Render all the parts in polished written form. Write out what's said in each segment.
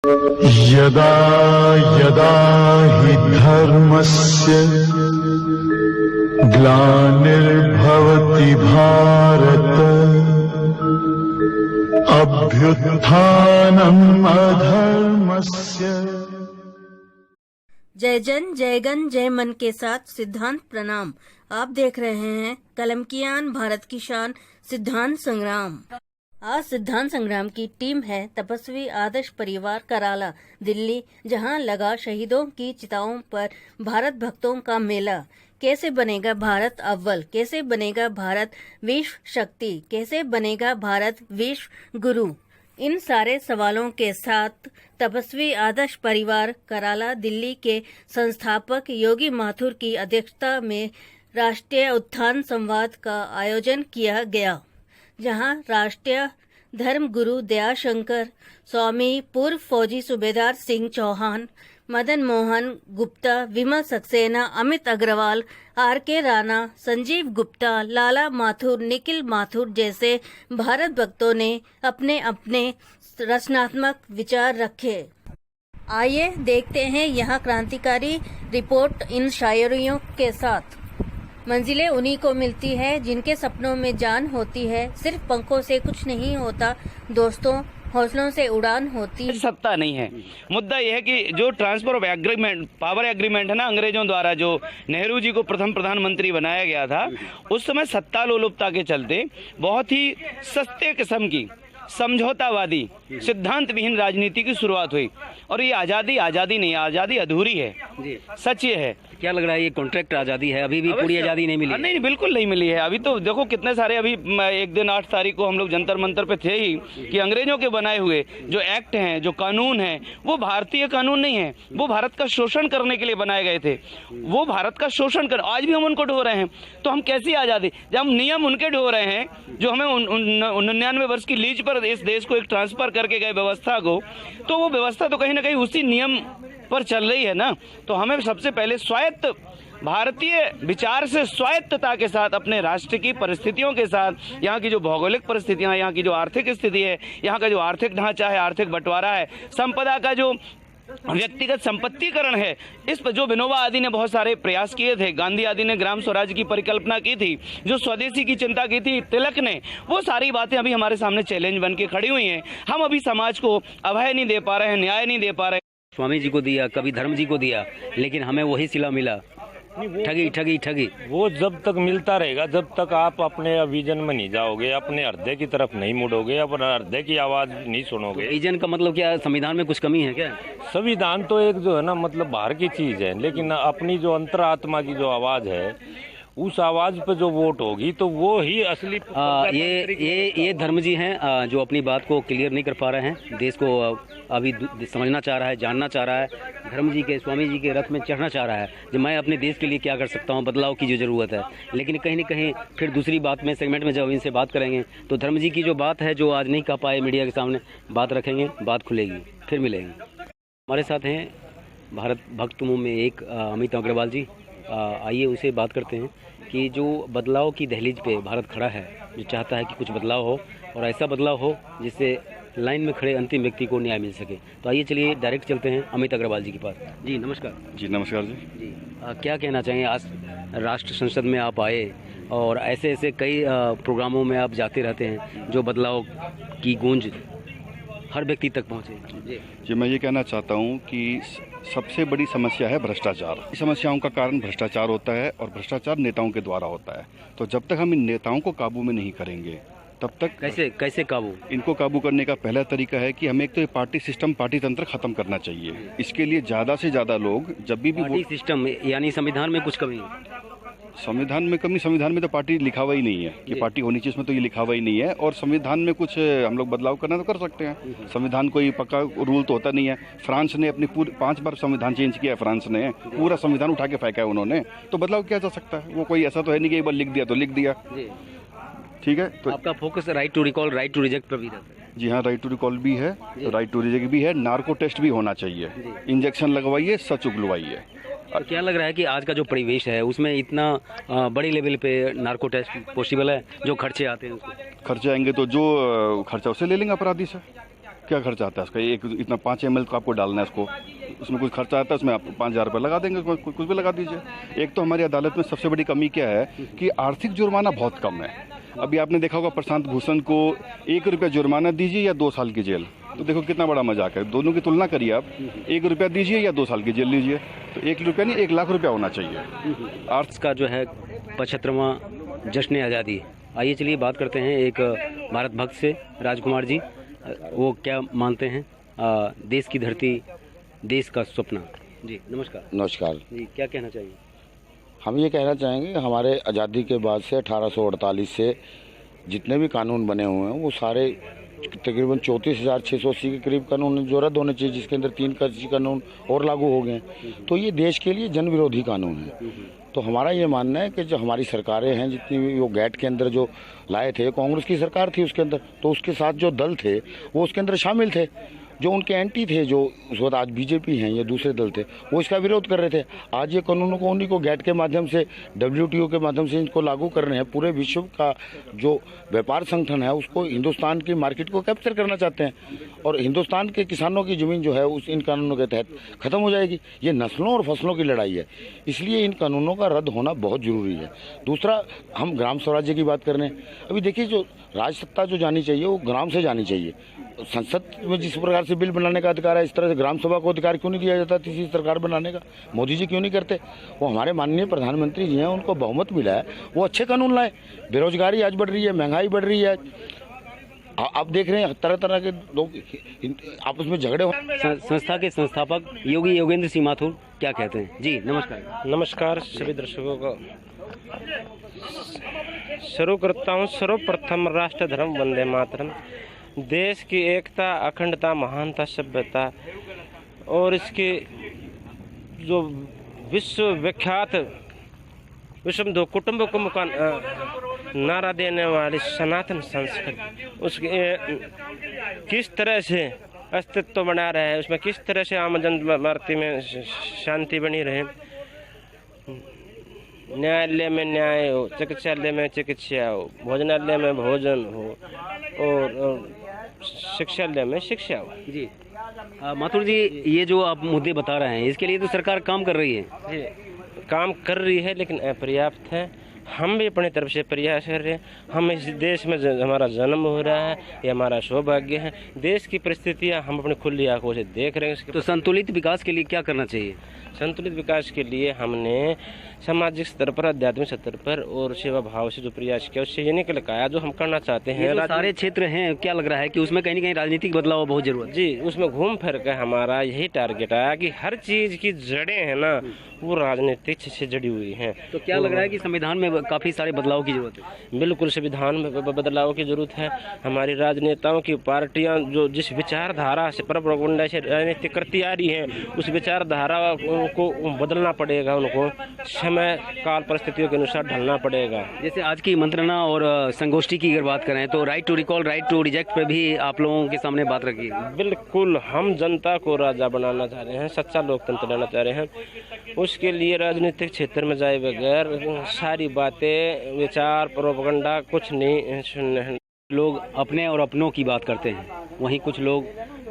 यदा यदा हि धर्मस्य ग्लानिर्भवति भारत अभ्युत्थानम् अधर्मस्य। जय जन जय गण जय मन के साथ सिद्धांत प्रणाम। आप देख रहे हैं कलम की आन, भारत की शान, सिद्धांत संग्राम। आज सिद्धांत संग्राम की टीम है तपस्वी आदर्श परिवार कराला दिल्ली, जहां लगा शहीदों की चिताओं पर भारत भक्तों का मेला। कैसे बनेगा भारत अव्वल, कैसे बनेगा भारत विश्व शक्ति, कैसे बनेगा भारत विश्व गुरु, इन सारे सवालों के साथ तपस्वी आदर्श परिवार कराला दिल्ली के संस्थापक योगी माथुर की अध्यक्षता में राष्ट्रीय उत्थान संवाद का आयोजन किया गया, जहां राष्ट्रीय धर्म गुरु दयाशंकर स्वामी, पूर्व फौजी सूबेदार सिंह चौहान, मदन मोहन गुप्ता, विमल सक्सेना, अमित अग्रवाल, आर.के. राणा, संजीव गुप्ता, लाला माथुर, निखिल माथुर जैसे भारत भक्तों ने अपने अपने रचनात्मक विचार रखे। आइए देखते हैं यहाँ क्रांतिकारी रिपोर्ट इन शायरियों के साथ। मंजिलें उन्हीं को मिलती है जिनके सपनों में जान होती है, सिर्फ पंखों से कुछ नहीं होता दोस्तों, हौसलों से उड़ान होती है। सत्ता नहीं है, मुद्दा यह है कि जो transfer of agreement, power agreement है ना, अंग्रेजों द्वारा जो नेहरू जी को प्रथम प्रधानमंत्री बनाया गया था, उस समय सत्ता लोलुपता के चलते बहुत ही सस्ते किस्म की समझौतावादी सिद्धांत विहीन राजनीति की शुरुआत हुई। और ये आजादी नहीं, आजादी अधूरी है जी। सच ये है। क्या लग रहा है ये कॉन्ट्रैक्ट आजादी है, अभी भी पूरी आजादी नहीं मिली? नहीं, बिल्कुल नहीं मिली है। अभी तो देखो कितने सारे, अभी एक दिन 8 तारीख को हम लोग जंतर मंतर पे थे ही कि अंग्रेजों के बनाए हुए जो एक्ट हैं, जो कानून हैं, वो भारतीय कानून नहीं है, वो भारत का शोषण करने के लिए बनाए गए थे। वो भारत का शोषण कर, आज भी हम उनको ढो रहे हैं, तो हम कैसी आजादी, जब हम नियम उनके ढो रहे हैं जो हमें 99 वर्ष की लीज पर इस देश को एक ट्रांसफर करके गए व्यवस्था को, तो वो व्यवस्था तो कहीं ना कहीं उसी नियम पर चल रही है ना। तो हमें सबसे पहले स्वायत्त भारतीय विचार से स्वायत्तता के साथ अपने राष्ट्र की परिस्थितियों के साथ, यहाँ की जो भौगोलिक परिस्थितियाँ, यहाँ की जो आर्थिक स्थिति है, यहाँ का जो आर्थिक ढांचा है, आर्थिक बंटवारा है, संपदा का जो व्यक्तिगत संपत्तिकरण है, इस पर जो विनोबा आदि ने बहुत सारे प्रयास किए थे, गांधी आदि ने ग्राम स्वराज की परिकल्पना की थी, जो स्वदेशी की चिंता की थी तिलक ने, वो सारी बातें अभी हमारे सामने चैलेंज बन के खड़ी हुई हैं। हम अभी समाज को अभय नहीं दे पा रहे हैं, न्याय नहीं दे पा रहे। स्वामी जी को दिया, कभी धर्म जी को दिया, लेकिन हमें वही सिला मिला, ठगी ठगी ठगी। वो जब तक मिलता रहेगा, जब तक आप अपने विजन में नहीं जाओगे, अपने हृदय की तरफ नहीं मुड़ोगे, अपने हृदय की आवाज नहीं सुनोगे। तो विजन का मतलब क्या, संविधान में कुछ कमी है क्या? संविधान तो एक जो है ना, मतलब बाहर की चीज है, लेकिन अपनी जो अंतरात्मा की जो आवाज है, उस आवाज पे जो वोट होगी तो वो ही असली। ये धर्म जी हैं जो अपनी बात को क्लियर नहीं कर पा रहे हैं, देश को अभी समझना चाह रहा है, जानना चाह रहा है, धर्म जी के, स्वामी जी के रथ में चढ़ना चाह रहा है कि मैं अपने देश के लिए क्या कर सकता हूँ, बदलाव की जो जरूरत है। लेकिन कहीं न कहीं फिर दूसरी बात में, सेगमेंट में जब इनसे बात करेंगे तो धर्म जी की जो बात है, जो आज नहीं कह पाए, मीडिया के सामने बात रखेंगे, बात खुलेगी, फिर मिलेंगे। हमारे साथ हैं भारत भक्त में एक अमित अग्रवाल जी। आइए उनसे बात करते हैं कि जो बदलाव की दहलीज पे भारत खड़ा है, जो चाहता है कि कुछ बदलाव हो और ऐसा बदलाव हो जिससे लाइन में खड़े अंतिम व्यक्ति को न्याय मिल सके। तो आइए चलिए डायरेक्ट चलते हैं अमित अग्रवाल जी के पास। जी नमस्कार। जी नमस्कार जी। क्या कहना चाहेंगे, आज राष्ट्र संसद में आप आए और ऐसे ऐसे कई प्रोग्रामों में आप जाते रहते हैं, जो बदलाव की गूंज हर व्यक्ति तक पहुँचे। जी मैं ये कहना चाहता हूँ कि सबसे बड़ी समस्या है भ्रष्टाचार। समस्याओं का कारण भ्रष्टाचार होता है और भ्रष्टाचार नेताओं के द्वारा होता है। तो जब तक हम इन नेताओं को काबू में नहीं करेंगे, तब तक कैसे काबू? इनको काबू करने का पहला तरीका है कि हमें एक तो ये पार्टी सिस्टम, पार्टी तंत्र खत्म करना चाहिए। इसके लिए ज़्यादा से ज़्यादा लोग जब भी पार्टी सिस्टम यानी संविधान में कुछ कमी है? संविधान में कमी, संविधान में तो पार्टी लिखा हुआ ही नहीं है कि पार्टी होनी चाहिए, इसमें तो ये लिखा हुआ ही नहीं है। और संविधान में कुछ हम लोग बदलाव करना तो कर सकते हैं, संविधान कोई पक्का रूल तो होता नहीं है। फ्रांस ने अपनी पूरी 5 बार संविधान चेंज किया है, फ्रांस ने पूरा संविधान उठा के फेंका है उन्होंने, तो बदलाव किया जा सकता है। वो कोई ऐसा तो है नहीं कि एक बार लिख दिया तो लिख दिया। ठीक है, तो आपका focus right to recall, right to reject पर भी रहता है? जी हाँ, राइट टू रिकॉल भी है, राइट टू रिजेक्ट भी है, नार्को टेस्ट भी होना चाहिए, इंजेक्शन लगवाइए, सच उगलवाइए। तो क्या लग रहा है कि आज का जो परिवेश है उसमें इतना बड़ी लेवल पे नार्को टेस्ट पॉसिबल है? जो खर्चे आते हैं उसको, खर्चे आएंगे तो जो खर्चा उसे ले लेंगे अपराधी से। क्या खर्चा आता है उसका? एक इतना 5 ml का आपको डालना है उसको, उसमें कुछ खर्चा आता है, उसमें आप 5,000 रुपये लगा देंगे, कुछ भी लगा दीजिए। एक तो हमारी अदालत में सबसे बड़ी कमी क्या है कि आर्थिक जुर्माना बहुत कम है। अभी आपने देखा होगा प्रशांत भूषण को 1 रुपया जुर्माना दीजिए या 2 साल की जेल, तो देखो कितना बड़ा मजाक है। दोनों की तुलना करिए आप, 1 रुपया दीजिए या 2 साल की जेल लीजिए, तो 1 रुपया नहीं 1 लाख रुपया होना चाहिए। आर्ट्स का जो है 75वां जश्न आज़ादी। आइए चलिए बात करते हैं एक भारत भक्त से, राजकुमार जी, वो क्या मानते हैं देश की धरती, देश का सपना। जी नमस्कार। नमस्कार जी, क्या कहना चाहिए? हम ये कहना चाहेंगे हमारे आज़ादी के बाद से 1848 से जितने भी कानून बने हुए हैं वो सारे तकरीबन 34,680 के करीब कानून जो रद्द होने चाहिए, जिसके अंदर 3 कृषि कानून और लागू हो गए। तो ये देश के लिए जन विरोधी कानून है। तो हमारा ये मानना है कि जो हमारी सरकारें हैं जितनी भी, वो गैट के अंदर जो लाए थे, कांग्रेस की सरकार थी उसके अंदर, तो उसके साथ जो दल थे वो उसके अंदर शामिल थे। जो उनके एंटी थे, जो उस वक्त आज बीजेपी हैं या दूसरे दल थे, वो इसका विरोध कर रहे थे। आज ये कानूनों को उन्हीं को गैट के माध्यम से, WTO के माध्यम से इनको लागू कर रहे हैं। पूरे विश्व का जो व्यापार संगठन है उसको, हिंदुस्तान की मार्केट को कैप्चर करना चाहते हैं, और हिंदुस्तान के किसानों की ज़मीन जो है उस इन कानूनों के तहत ख़त्म हो जाएगी। ये नस्लों और फसलों की लड़ाई है, इसलिए इन कानूनों का रद्द होना बहुत ज़रूरी है। दूसरा, हम ग्राम स्वराज्य की बात कर रहे हैं। अभी देखिए, जो राज सत्ता जो जानी चाहिए वो ग्राम से जानी चाहिए। संसद में जिस प्रकार से बिल बनाने का अधिकार है, इस तरह से ग्राम सभा को अधिकार क्यों नहीं दिया जाता तीसरी सरकार बनाने का? मोदी जी क्यों नहीं करते? वो हमारे माननीय प्रधानमंत्री जी हैं, उनको बहुमत मिला है, वो अच्छे कानून लाए। बेरोजगारी आज बढ़ रही है, महंगाई बढ़ रही है, आप देख रहे हैं तरह तरह के लोग आपस में झगड़े हो। संस्था के संस्थापक योगी योगेंद्र सिंह माथुर क्या कहते हैं? जी नमस्कार। नमस्कार सभी दर्शकों को। शुरू करता हूँ। सर्वप्रथम राष्ट्र धर्म वंदे मातरम। देश की एकता, अखंडता, महानता, सभ्यता और इसकी जो विश्व विख्यात विषम दो कुटुंबकम का नारा देने वाली सनातन संस्कृति, उसके किस तरह से अस्तित्व बना रहे हैं, उसमें किस तरह से आम जनमानस में शांति बनी रहे, न्यायालय में न्याय हो, चिकित्सालय में चिकित्सा हो, भोजनालय में भोजन हो और शिक्षालय में शिक्षा हो। जी माथुर जी, ये जो आप मुद्दे बता रहे हैं इसके लिए तो सरकार काम कर रही है। जी काम कर रही है, लेकिन अपर्याप्त है। हम भी अपनी तरफ से प्रयास कर रहे हैं। हम इस देश में हमारा जन्म हो रहा है, ये हमारा सौभाग्य है। देश की परिस्थितियाँ हम अपनी खुली आंखों से देख रहे हैं। तो संतुलित विकास के लिए क्या करना चाहिए? संतुलित विकास के लिए हमने सामाजिक स्तर पर, आध्यात्मिक स्तर पर और सेवा भाव से जो प्रयास किया, उससे ये निकल के आया जो हम करना चाहते हैं। जो सारे क्षेत्र हैं, क्या लग रहा है कि उसमें कहीं न कहीं राजनीतिक बदलाव बहुत जरूरत? जी, उसमें घूम फिर कर हमारा यही टारगेट आया कि हर चीज की जड़ें हैं ना, वो राजनीतिक से जुड़ी हुई हैं। तो क्या लग रहा है कि संविधान में काफी सारे बदलाव की जरूरत है? बिल्कुल संविधान में बदलाव की जरूरत है। हमारी राजनेताओं की पार्टियां जो जिस विचारधारा से प्रोपेगेंडा से राजनीति करती आ रही हैं, उस विचारधारा को बदलना पड़ेगा। उनको समय काल परिस्थितियों के अनुसार ढलना पड़ेगा। जैसे आज की मंत्रणा और संगोष्ठी की अगर बात करें तो right to recall, right to reject पे भी आप लोगों के सामने बात रखी है। बिल्कुल, हम जनता को राजा बनाना चाह रहे हैं, सच्चा लोकतंत्र लाना चाह रहे हैं। उसके लिए राजनीतिक क्षेत्र में जाए बगैर सारी बातें, विचार, प्रोपेगेंडा कुछ नहीं सुनने। लोग अपने और अपनों की बात करते हैं, वहीं कुछ लोग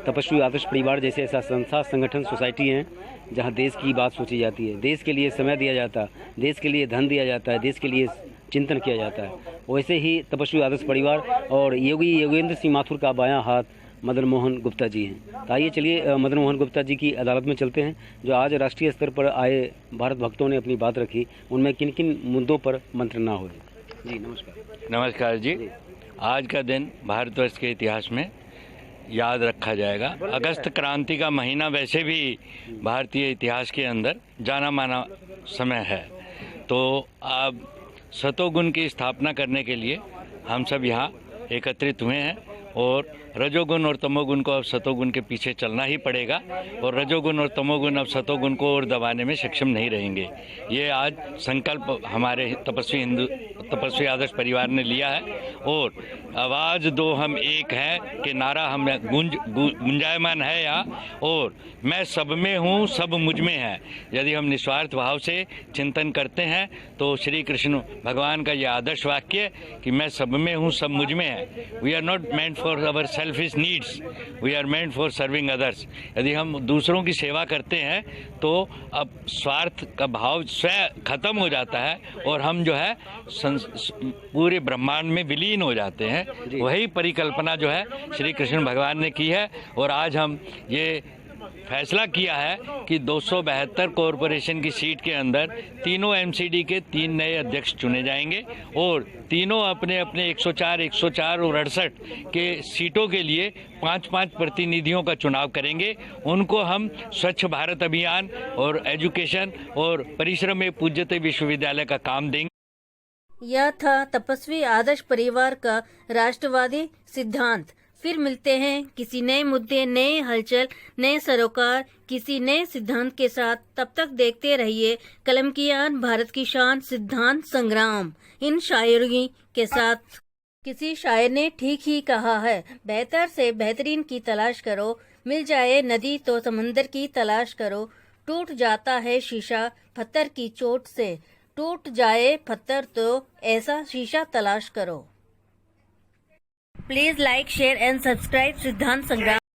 तपस्वी आदर्श परिवार जैसे ऐसा संस्था, संगठन, सोसाइटी हैं जहां देश की बात सोची जाती है, देश के लिए समय दिया जाता है, देश के लिए धन दिया जाता है, देश के लिए चिंतन किया जाता है। वैसे ही तपस्वी आदर्श परिवार और योगी योगेंद्र सिंह माथुर का बायां हाथ मदन मोहन गुप्ता जी हैं। तो आइए चलिए मदन मोहन गुप्ता जी की अदालत में चलते हैं। जो आज राष्ट्रीय स्तर पर आए भारत भक्तों ने अपनी बात रखी, उनमें किन किन मुद्दों पर मंत्रणा हुई? जी नमस्कार। नमस्कार जी। आज का दिन भारतवर्ष के इतिहास में याद रखा जाएगा। अगस्त क्रांति का महीना वैसे भी भारतीय इतिहास के अंदर जाना माना समय है। तो अब सतोगुण की स्थापना करने के लिए हम सब यहाँ एकत्रित हुए हैं और रजोगुण और तमोगुण को अब सतोगुण के पीछे चलना ही पड़ेगा और रजोगुण और तमोगुण अब सतोगुण को और दबाने में सक्षम नहीं रहेंगे। ये आज संकल्प हमारे तपस्वी आदर्श परिवार ने लिया है और आवाज़ दो हम एक है कि नारा हम गुंजायमान है यहाँ, और मैं सब में हूँ, सब मुझ में है। यदि हम निस्वार्थ भाव से चिंतन करते हैं तो श्री कृष्ण भगवान का यह आदर्श वाक्य कि मैं सब में हूँ, सब मुझ में है, we are not meant for our self selfish needs. We are meant for serving others. यदि हम दूसरों की सेवा करते हैं तो अब स्वार्थ का भाव स्वयं खत्म हो जाता है और हम जो है पूरे ब्रह्मांड में विलीन हो जाते हैं। वही परिकल्पना जो है श्री कृष्ण भगवान ने की है और आज हम ये फैसला किया है कि 272 कॉरपोरेशन की सीट के अंदर तीनों एमसीडी के 3 नए अध्यक्ष चुने जाएंगे और तीनों अपने अपने 104, 104 और 68 के सीटों के लिए 5-5 प्रतिनिधियों का चुनाव करेंगे। उनको हम स्वच्छ भारत अभियान और एजुकेशन और परिश्रम में पूज्यते विश्वविद्यालय का काम देंगे। यह था तपस्वी आदर्श परिवार का राष्ट्रवादी सिद्धांत। फिर मिलते हैं किसी नए मुद्दे, नए हलचल, नए सरोकार, किसी नए सिद्धांत के साथ। तब तक देखते रहिए कलम की आन, भारत की शान, सिद्धांत संग्राम। इन शायरी के साथ किसी शायर ने ठीक ही कहा है, बेहतर से बेहतरीन की तलाश करो, मिल जाए नदी तो समंदर की तलाश करो। टूट जाता है शीशा पत्थर की चोट से, टूट जाए पत्थर तो ऐसा शीशा तलाश करो। Please like, share and subscribe सिद्धांत संग्राम।